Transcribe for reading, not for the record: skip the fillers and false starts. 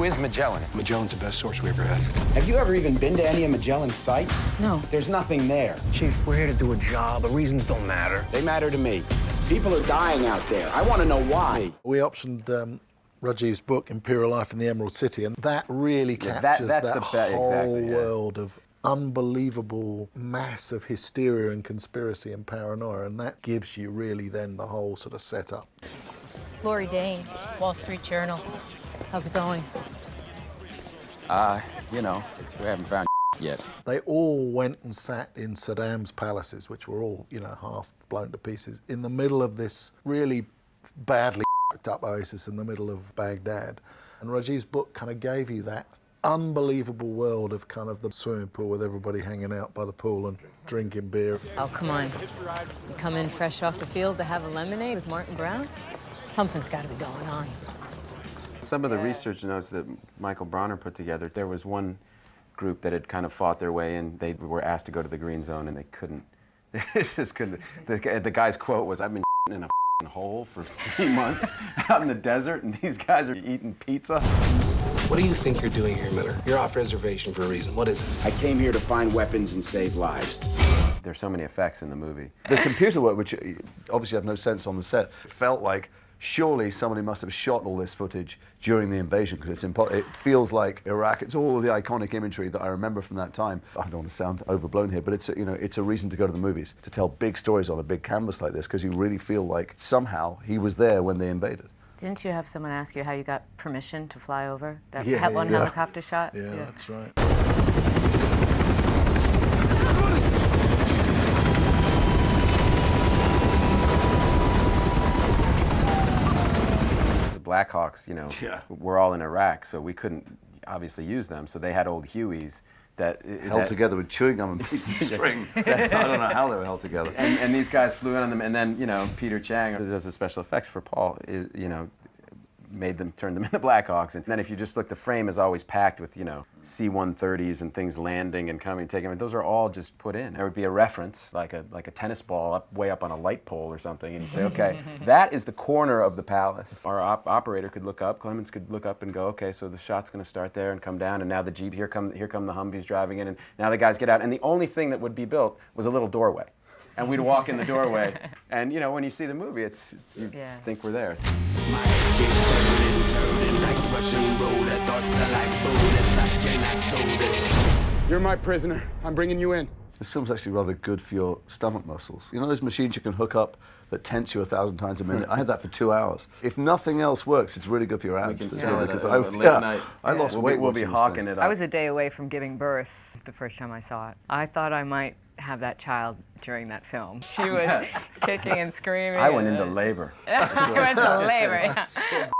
is Magellan? Magellan's the best source we ever had. Have you ever even been to any of Magellan's sites? No. There's nothing there. Chief, we're here to do a job. The reasons don't matter. They matter to me. People are dying out there. I want to know why. We optioned Rajiv's book, Imperial Life in the Emerald City, and that really captures that whole world of unbelievable mass of hysteria and conspiracy and paranoia, and that gives you really then the whole sort of setup. Lori Dane, Wall Street Journal. How's it going? You know, we haven't found yet. They all went and sat in Saddam's palaces, which were all, you know, half blown to pieces, in the middle of this really badly up oasis in the middle of Baghdad. And Rajiv's book kind of gave you that unbelievable world of kind of the swimming pool with everybody hanging out by the pool and drinking beer. Oh, come on. You come in fresh off the field to have a lemonade with Martin Brown? Something's got to be going on. Some of the research notes that Michael Bronner put together, there was one group that had kind of fought their way in. They were asked to go to the green zone and they couldn't. They just couldn't. The guy's quote was, "I've been in a hole for 3 months out in the desert and these guys are eating pizza." What do you think you're doing here, Miller? You're off reservation for a reason. What is it? I came here to find weapons and save lives. There's so many effects in the movie. The computer work, which obviously had no sense on the set, it felt like surely somebody must have shot all this footage during the invasion, because it feels like Iraq. It's all of the iconic imagery that I remember from that time. I don't want to sound overblown here, but it's a reason to go to the movies, to tell big stories on a big canvas like this, because you really feel like somehow he was there when they invaded. Didn't you have someone ask you how you got permission to fly over? That Yeah, one helicopter shot? Yeah, that's right. The Blackhawks, you know, were all in Iraq, so we couldn't obviously use them. So they had old Hueys that held together with chewing gum and pieces of string. I don't know how they were held together. And these guys flew in on them, and then, you know, Peter Chang, who does the special effects for Paul, you know, turned them into Blackhawks. And then if you just look, the frame is always packed with, you know, C-130s and things landing and coming, taking. I mean, those are all just put in. There would be a reference, like a tennis ball way up on a light pole or something, and you'd say, okay, that is the corner of the palace. Our operator could look up, Clemens could look up and go, okay, so the shot's going to start there and come down, and now the Jeep, here come the Humvees driving in, and now the guys get out, and the only thing that would be built was a little doorway. And we'd walk in the doorway, and you know, when you see the movie, you think we're there. My keeps turning like Russian roulette. Thoughts are like bullets. I cannot hold this. You're my prisoner. I'm bringing you in. This film's actually rather good for your stomach muscles. You know those machines you can hook up that tense you 1,000 times a minute? I had that for 2 hours. If nothing else works, it's really good for your abs. Because I lost weight. We'll be hawking it up. I was a day away from giving birth the first time I saw it. I thought I might have that child during that film. She was kicking and screaming. I went into labor. I went to labor, yeah.